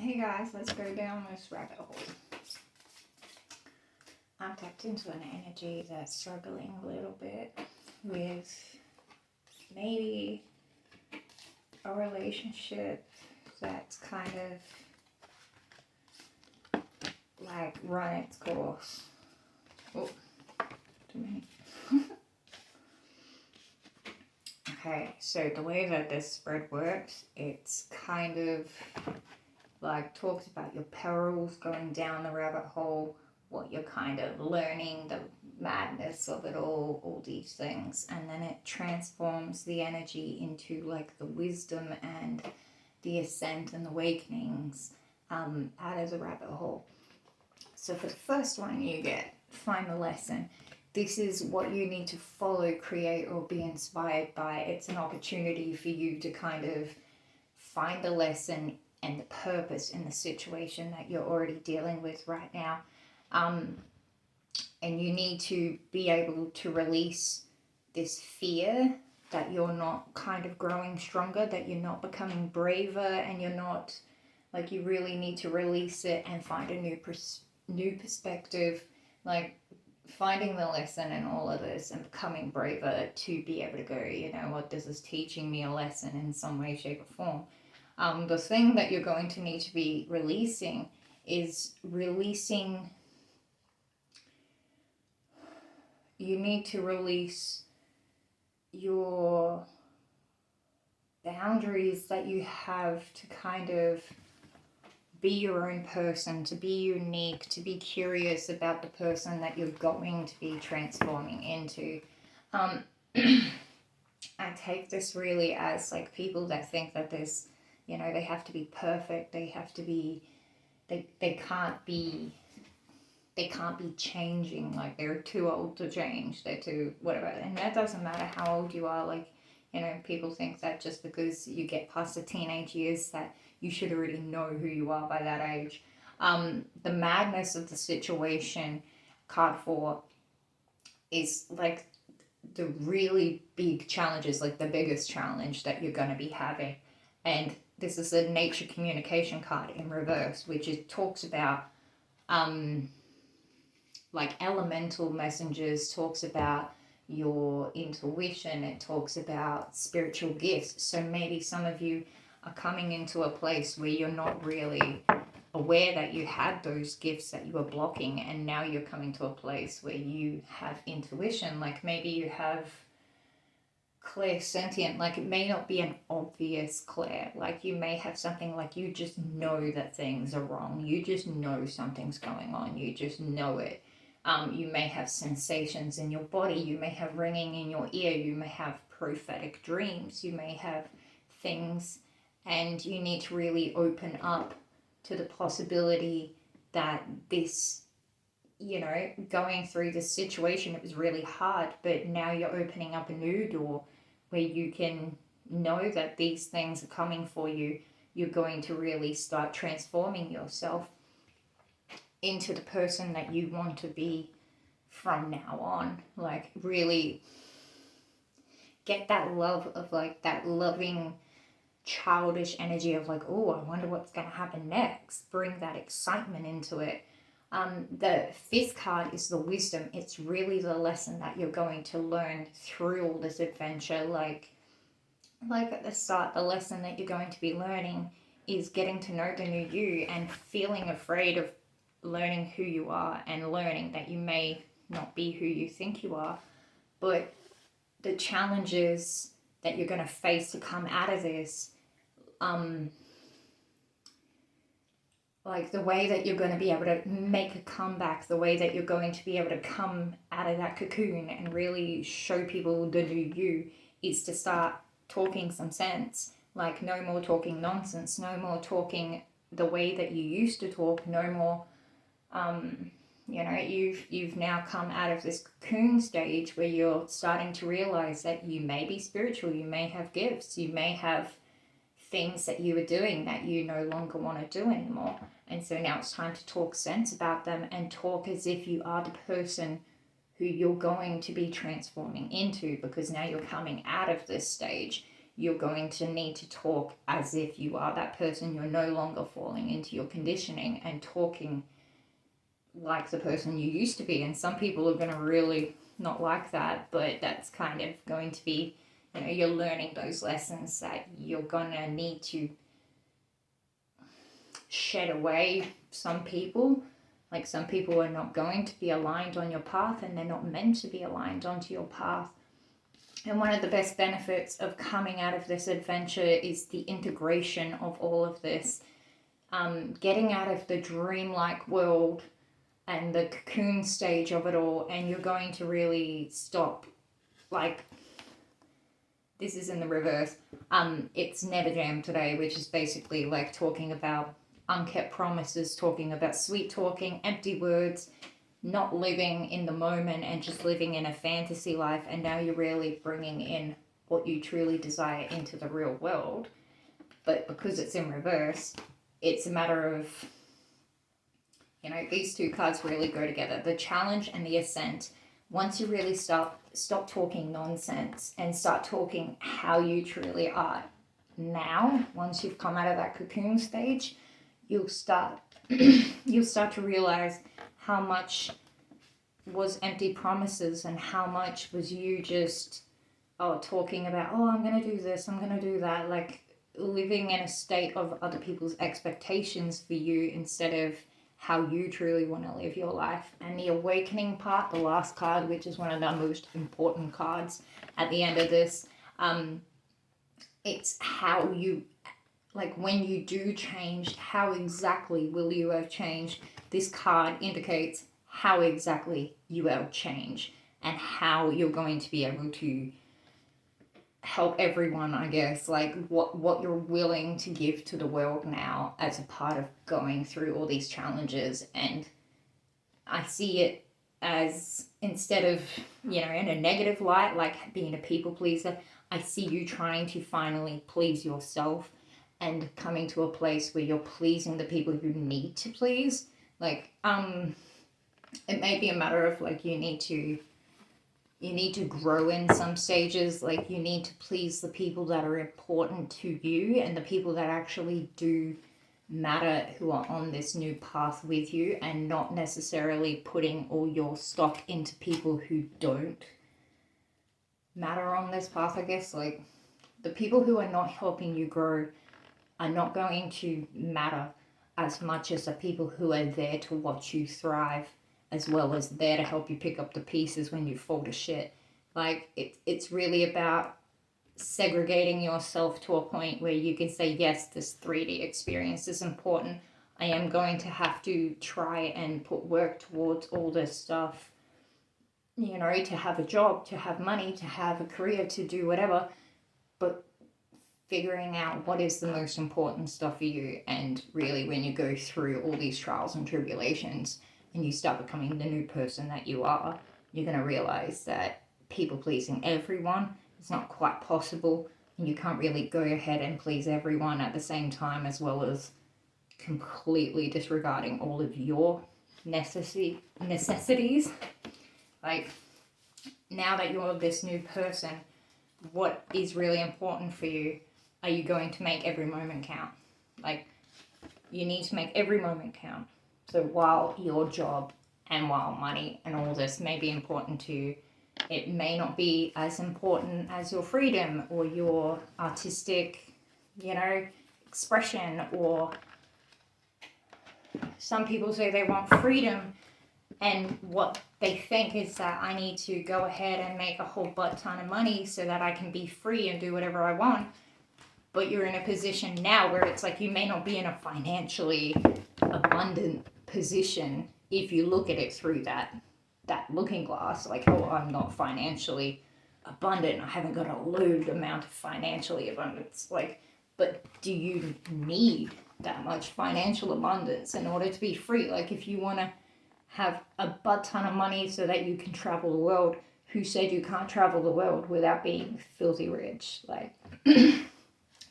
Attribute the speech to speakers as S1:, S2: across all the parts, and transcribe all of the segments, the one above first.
S1: Hey guys, let's go down this rabbit hole. I'm tapped into an energy that's struggling a little bit with maybe a relationship that's kind of like run its course. Oh, too many. Okay, so the way that this spread works, it's kind of like talks about your perils going down the rabbit hole, what you're kind of learning, the madness of it all these things, and then it transforms the energy into like the wisdom and the ascent and the awakenings out of the rabbit hole. So for the first one, you get find the lesson. This is what you need to follow, create, or be inspired by. It's an opportunity for you to kind of find the lesson and the purpose in the situation that you're already dealing with right now. And you need to be able to release this fear that you're not kind of growing stronger, that you're not becoming braver, and you're not, like, you really need to release it and find a new perspective, like finding the lesson in all of this and becoming braver to be able to go, you know what, this is teaching me a lesson in some way, shape, or form. The thing that you're going to need to be releasing is you need to release your boundaries that you have to kind of be your own person, to be unique, to be curious about the person that you're going to be transforming into. I take this really as like people that think that there's, you know, they have to be perfect, they have to be, they can't be changing, like they're too old to change, they're too whatever. And that doesn't matter how old you are. Like, you know, people think that just because you get past the teenage years that you should already know who you are by that age. The madness of the situation, card 4, is like the really big challenges, like the biggest challenge that you're going to be having. And this is a nature communication card in reverse, which it talks about like elemental messengers, talks about your intuition, it talks about spiritual gifts. So maybe some of you are coming into a place where you're not really aware that you had those gifts that you were blocking, and now you're coming to a place where you have intuition. Like maybe you have clairsentient, like it may not be an obvious clair, like you may have something like you just know that things are wrong, you just know something's going on, you just know it. You may have sensations in your body, you may have ringing in your ear, you may have prophetic dreams, you may have things, and you need to really open up to the possibility that this, you know, going through this situation, it was really hard, but now you're opening up a new door where you can know that these things are coming for you. You're going to really start transforming yourself into the person that you want to be from now on. Like really get that love of like that loving childish energy of like, oh, I wonder what's going to happen next. Bring that excitement into it. The 5th card is the wisdom. It's really the lesson that you're going to learn through all this adventure. Like at the start, the lesson that you're going to be learning is getting to know the new you and feeling afraid of learning who you are and learning that you may not be who you think you are. But the challenges that you're going to face to come out of this, like the way that you're going to be able to make a comeback, the way that you're going to be able to come out of that cocoon and really show people the new you, is to start talking some sense. Like no more talking nonsense, no more talking the way that you used to talk, no more, you know, you've now come out of this cocoon stage where you're starting to realize that you may be spiritual, you may have gifts, you may have things that you were doing that you no longer want to do anymore. And so now it's time to talk sense about them and talk as if you are the person who you're going to be transforming into, because now you're coming out of this stage you're going to need to talk as if you are that person. You're no longer falling into your conditioning and talking like the person you used to be. And some people are going to really not like that, but that's kind of going to be, you're learning those lessons that you're going to need to shed away some people. Like, some people are not going to be aligned on your path, and they're not meant to be aligned onto your path. And one of the best benefits of coming out of this adventure is the integration of all of this. Getting out of the dreamlike world and the cocoon stage of it all, and you're going to really stop, like, this is in the reverse. It's Never Jam Today, which is basically like talking about unkept promises, talking about sweet talking, empty words, not living in the moment and just living in a fantasy life. And now you're really bringing in what you truly desire into the real world. But because it's in reverse, it's a matter of, these two cards really go together. The challenge and the ascent. Once you really stop talking nonsense and start talking how you truly are now, once you've come out of that cocoon stage, you'll start to realize how much was empty promises and how much was you just talking about, I'm going to do this, I'm going to do that, like living in a state of other people's expectations for you instead of how you truly want to live your life. And the awakening part, the last card, which is one of the most important cards at the end of this, it's how you, like, when you do change, how exactly will you have changed? This card indicates how exactly you will change and how you're going to be able to help everyone, I guess, like what you're willing to give to the world now as a part of going through all these challenges. And I see it as, instead of, in a negative light, like being a people pleaser, I see you trying to finally please yourself and coming to a place where you're pleasing the people you need to please. Like, it may be a matter of, like, you need to grow in some stages. Like, you need to please the people that are important to you and the people that actually do matter, who are on this new path with you, and not necessarily putting all your stock into people who don't matter on this path, I guess. Like, the people who are not helping you grow are not going to matter as much as the people who are there to watch you thrive, as well as there to help you pick up the pieces when you fall to shit. Like, it's really about segregating yourself to a point where you can say, yes, this 3D experience is important. I am going to have to try and put work towards all this stuff, to have a job, to have money, to have a career, to do whatever. But figuring out what is the most important stuff for you, and really when you go through all these trials and tribulations and you start becoming the new person that you are, you're going to realize that people pleasing everyone is not quite possible, and you can't really go ahead and please everyone at the same time, as well as completely disregarding all of your necessities. Like, now that you're this new person, what is really important for you? Are you going to make every moment count? Like, you need to make every moment count. So while your job and while money and all this may be important to you, it may not be as important as your freedom or your artistic, expression. Or some people say they want freedom, and what they think is that I need to go ahead and make a whole butt ton of money so that I can be free and do whatever I want. But you're in a position now where it's like, you may not be in a financially abundant position if you look at it through that looking glass. Like, I'm not financially abundant, I haven't got a load amount of financially abundance. Like, but do you need that much financial abundance in order to be free? Like, if you want to have a butt ton of money so that you can travel the world, who said you can't travel the world without being filthy rich? Like,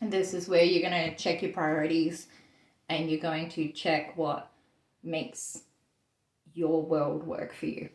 S1: and this is where you're going to check your priorities, and you're going to check what makes your world work for you.